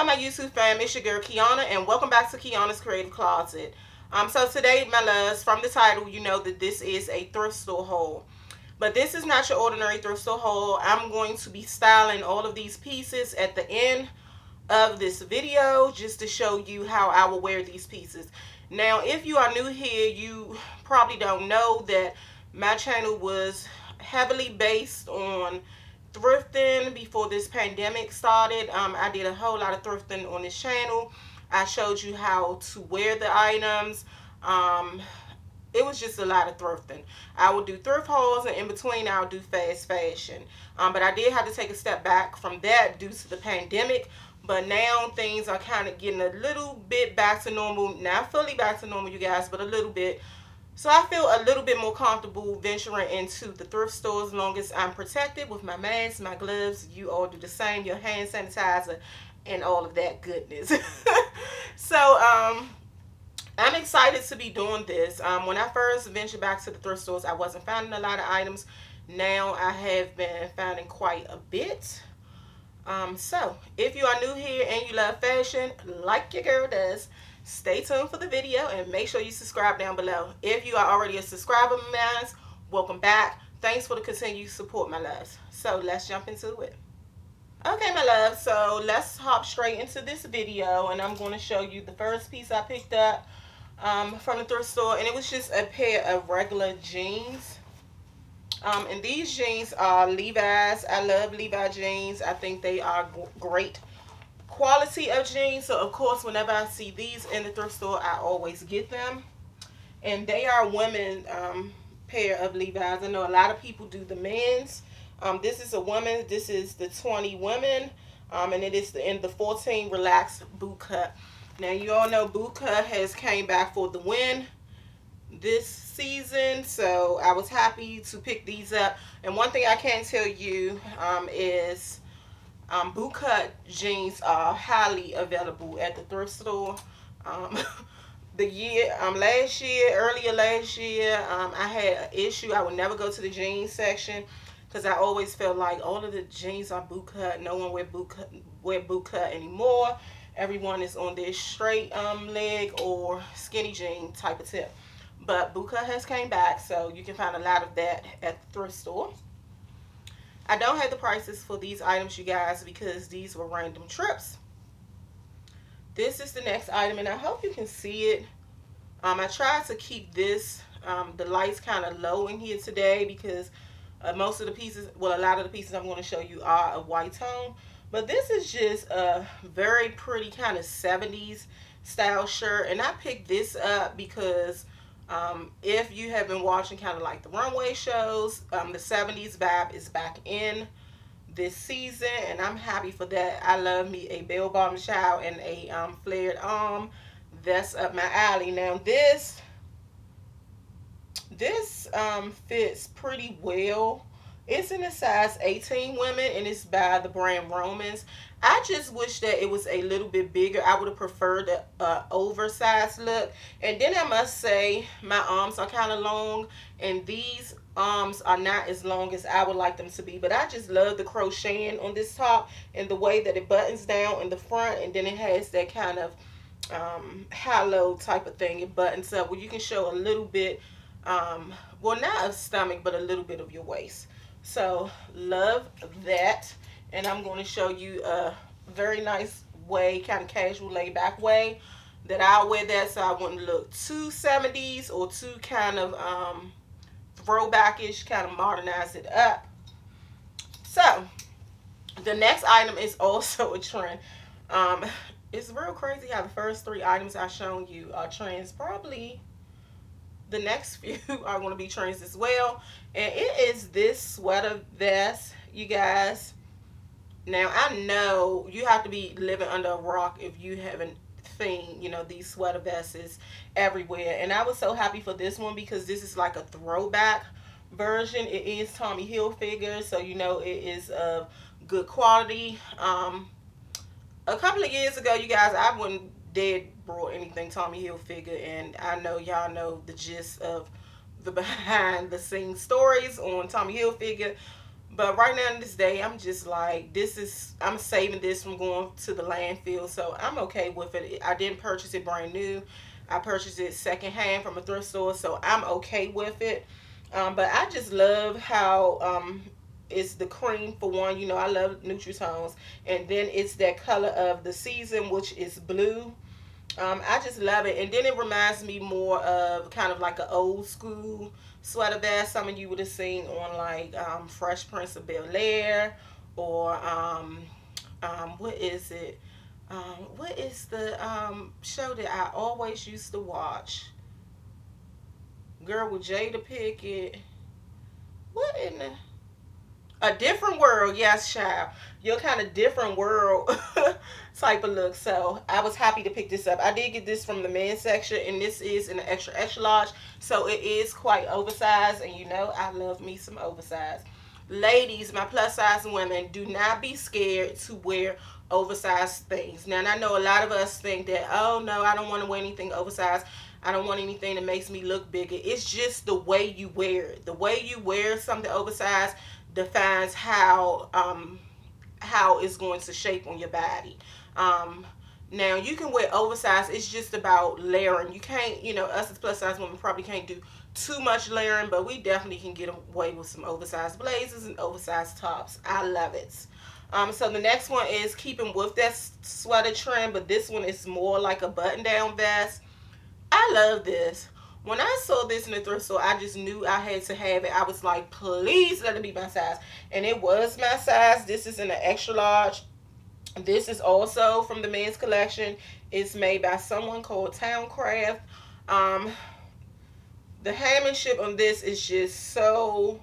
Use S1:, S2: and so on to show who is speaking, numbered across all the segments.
S1: my YouTube fam, it's your girl Kiana, and welcome back to Kiana's Creative Closet. So today, my loves, from the title, you know that this is a thrift store haul. But this is not your ordinary thrift store haul. I'm going to be styling all of these pieces at the end of this video just to show you how I will wear these pieces. Now, if you are new here, you probably don't know that my channel was heavily based on thrifting before this pandemic started. I did a whole lot of thrifting on this channel. I showed you how to wear the items. It was just a lot of thrifting. I would do thrift hauls, and in between I'll do fast fashion. But I did have to take a step back from that due to the pandemic. But now things are kind of getting a little bit back to normal. Not fully back to normal, you guys, but a little bit. So I feel a little bit more comfortable venturing into the thrift store as long as I'm protected with my mask, my gloves. You all do the same, your hand sanitizer, and all of that goodness. So I'm excited to be doing this. When I first ventured back to the thrift stores, I wasn't finding a lot of items. Now I have been finding quite a bit. So if you are new here and you love fashion like your girl does, stay tuned for the video and make sure you subscribe down below. If you are already a subscriber of mine, welcome back. Thanks for the continued support, my loves. So let's jump into it. Okay, my love, so let's hop straight into this video, and I'm going to show you the first piece I picked up from the thrift store, and it was just a pair of regular jeans. And these jeans are Levi's. I love Levi jeans. I think they are great quality of jeans. So of course, whenever I see these in the thrift store, I always get them. And they are women pair of Levi's. I know a lot of people do the men's. This is a woman. This is the 20 women. And it is in the 14 relaxed boot cut. Now you all know boot cut has came back for the win this season, so I was happy to pick these up. And one thing I can tell you is boot cut jeans are highly available at the thrift store. Earlier last year, I had an issue. I would never go to the jeans section because I always felt like all of the jeans are boot cut. No one wear boot cut anymore. Everyone is on their straight leg or skinny jean type of tip. But boot cut has came back, so you can find a lot of that at the thrift store. I don't have the prices for these items, you guys, because these were random trips. This is the next item, and I hope you can see it. I tried to keep this, the lights kind of low in here today because most of the pieces, well, a lot of the pieces I'm going to show you are a white tone. But this is just a very pretty kind of 70s style shirt, and I picked this up because if you have been watching kind of like the runway shows, the 70s vibe is back in this season, and I'm happy for that. I love me a bell bottom child and a flared arm. That's up my alley. Now this fits pretty well. It's in a size 18 women, and it's by the brand Romans. I just wish that it was a little bit bigger. I would have preferred an oversized look. And then I must say, my arms are kind of long, and these arms are not as long as I would like them to be. But I just love the crocheting on this top and the way that it buttons down in the front, and then it has that kind of hollow type of thing. It buttons up where you can show a little bit, well, not a stomach, but a little bit of your waist. So love that. And I'm going to show you a very nice way, kind of casual laid back way that I'll wear that so I wouldn't look too 70s or too kind of throwbackish, kind of modernize it up. So the next item is also a trend. It's real crazy how the first three items I've shown you are trends. Probably the next few are going to be trends as well. And it is this sweater vest, you guys. Now, I know you have to be living under a rock if you haven't seen, you know, these sweater vests everywhere. And I was so happy for this one because this is like a throwback version. It is Tommy Hilfiger, so you know it is of good quality. A couple of years ago, you guys, I wouldn't dare brought anything Tommy Hilfiger, and I know y'all know the gist of the behind the scenes stories on Tommy Hilfiger. But right now in this day, I'm just like, I'm saving this from going to the landfill. So I'm okay with it. I didn't purchase it brand new. I purchased it secondhand from a thrift store. So I'm okay with it. But I just love how it's the cream for one. You know, I love Nutritones. And then it's that color of the season, which is blue. I just love it. And then it reminds me more of kind of like an old school sweater vest. Some of you would have seen on like Fresh Prince of Bel-Air or what is it? What is the show that I always used to watch? Girl with Jada Pickett. What in the A Different World, yes, child. Your kind of different world type of look. So I was happy to pick this up. I did get this from the men's section, and this is in an extra extra large, so it is quite oversized. And you know, I love me some oversized. Ladies, my plus size women, do not be scared to wear oversized things. Now, and I know a lot of us think that, oh no, I don't want to wear anything oversized. I don't want anything that makes me look bigger. It's just the way you wear it. The way you wear something oversized defines how it's going to shape on your body. Now you can wear oversized. It's just about layering. You can't, you know, us as plus size women probably can't do too much layering, but we definitely can get away with some oversized blazers and oversized tops. I love it. So the next one is keeping with that sweater trend, but this one is more like a button-down vest. I love this. When I saw this in the thrift store, I just knew I had to have it. I was like, please let it be my size. And it was my size. This is in an extra large. This is also from the men's collection. It's made by someone called Towncraft. The handmanship on this is just so,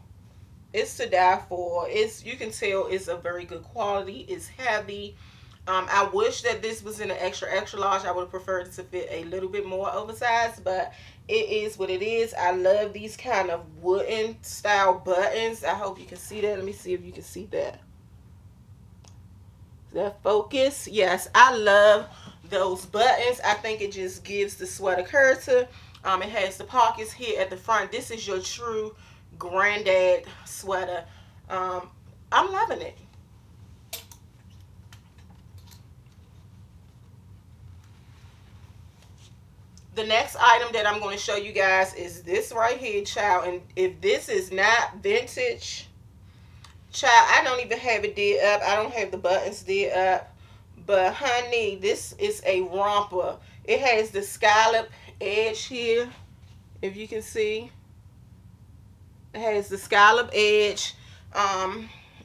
S1: it's to die for. You can tell it's a very good quality. It's heavy. I wish that this was in an extra extra large. I would have preferred it to fit a little bit more oversized, but it is what it is. I love these kind of wooden style buttons. I hope you can see that. Let me see if you can see that. Is that focus? Yes, I love those buttons. I think it just gives the sweater character. It has the pockets here at the front. This is your true granddad sweater. I'm loving it. The next item that I'm going to show you guys is this right here, child. And if this is not vintage, child, I don't even have it did up. I don't have the buttons did up. But honey, this is a romper. It has the scallop edge here, if you can see. It has the scallop edge.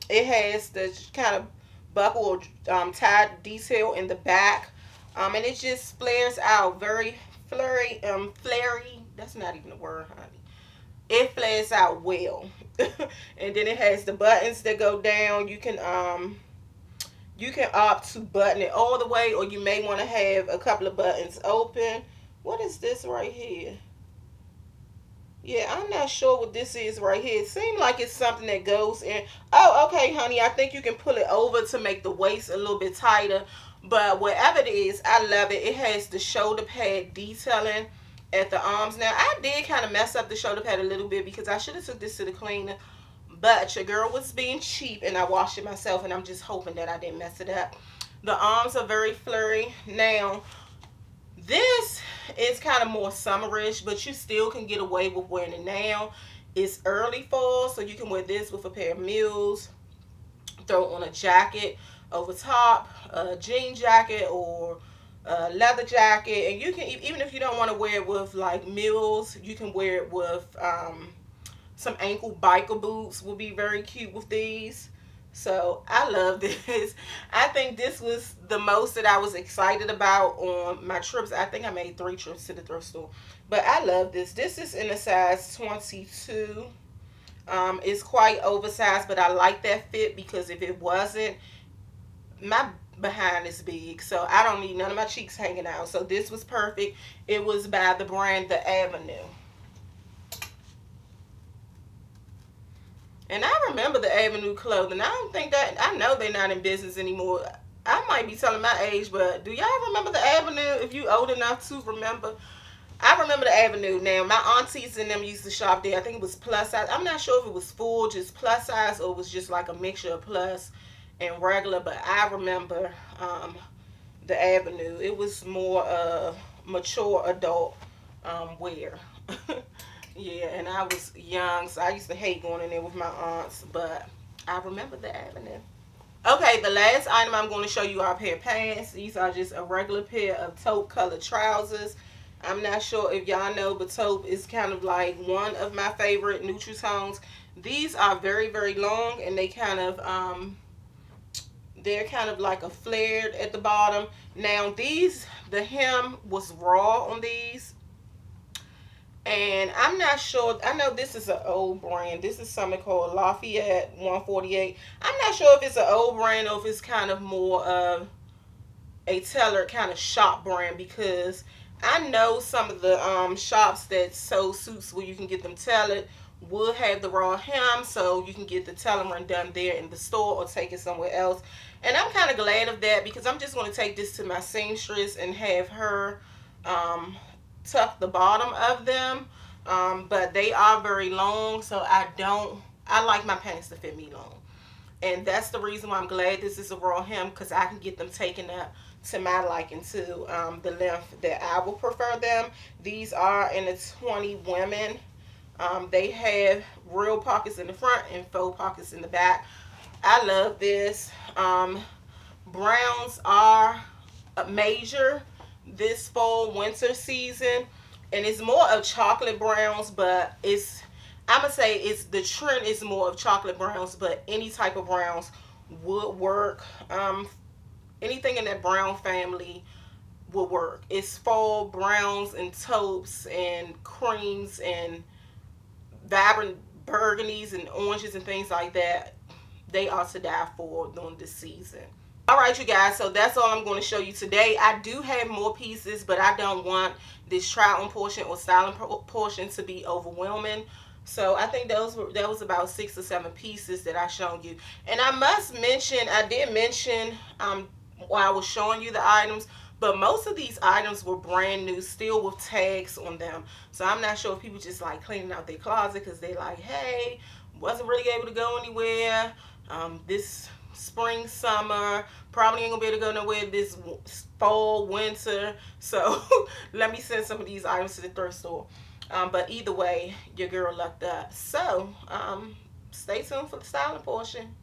S1: It has the kind of buckle or tie detail in the back. And it just flares out very flary. That's not even a word, honey. It flares out well. And then it has the buttons that go down. You can opt to button it all the way, or you may want to have a couple of buttons open. What is this right here? Yeah, I'm not sure what this is right here. It seems like it's something that goes in. Oh, okay, honey. I think you can pull it over to make the waist a little bit tighter. But whatever it is, I love it. It has the shoulder pad detailing at the arms. Now, I did kind of mess up the shoulder pad a little bit because I should have took this to the cleaner. But your girl was being cheap and I washed it myself, and I'm just hoping that I didn't mess it up. The arms are very flary. Now, this is kind of more summerish, but you still can get away with wearing it now. It's early fall, so you can wear this with a pair of mules. Throw on a jacket over top, a jean jacket or a leather jacket. And you can, even if you don't want to wear it with like mules, you can wear it with some ankle biker boots. Will be very cute with these. So I love this. I think this was the most that I was excited about on my trips. I think I made 3 trips to the thrift store. But I love this. This is in a size 22. It's quite oversized, but I like that fit because if it wasn't, my behind is big. So I don't need none of my cheeks hanging out. So this was perfect. It was by the brand The Avenue. And I remember the Avenue clothing. I don't think that, I know they're not in business anymore. I might be telling my age, but do y'all remember the Avenue? If you old enough to remember. I remember the Avenue. Now, my aunties and them used to shop there. I think it was plus size. I'm not sure if it was full, just plus size, or it was just like a mixture of plus and regular. But I remember the Avenue. It was more mature adult wear. Yeah, and I was young, so I used to hate going in there with my aunts. But I remember the Avenue. Okay, the last item I'm going to show you are a pair of pants. These are just a regular pair of taupe colored trousers. I'm not sure if y'all know, but taupe is kind of like one of my favorite neutral tones. These are very, very long, and they're kind of like a flared at the bottom. Now these, the hem was raw on these, and I'm not sure. I know this is an old brand. This is something called Lafayette 148. I'm not sure if it's an old brand or if it's kind of more of a tailored kind of shop brand, because I know some of the shops that sew suits where you can get them tailored will have the raw hem, so you can get the tailoring done there in the store or take it somewhere else. And I'm kind of glad of that, because I'm just going to take this to my seamstress and have her tuck the bottom of them. But they are very long, so I like my pants to fit me long. And that's the reason why I'm glad this is a raw hem, because I can get them taken up to my liking, to the length that I will prefer them. These are in the 20 women. They have real pockets in the front and faux pockets in the back. I love this. Browns are major this fall winter season, and it's more of chocolate browns, but I'm gonna say the trend is more of chocolate browns, but any type of browns would work. Anything in that brown family will work. It's fall browns and taupes and creams and vibrant burgundies and oranges and things like that. They are to die for during this season. Alright, you guys, so that's all I'm going to show you today. I do have more pieces, but I don't want this try on portion or styling portion to be overwhelming. So I think that was about 6 or 7 pieces that I showed you. And I must mention, I did mention while I was showing you the items, but most of these items were brand new, still with tags on them. So I'm not sure if people just like cleaning out their closet because they like, hey, wasn't really able to go anywhere this spring, summer, probably ain't gonna be able to go nowhere this fall, winter. So let me send some of these items to the thrift store. But either way, your girl lucked up. So stay tuned for the styling portion.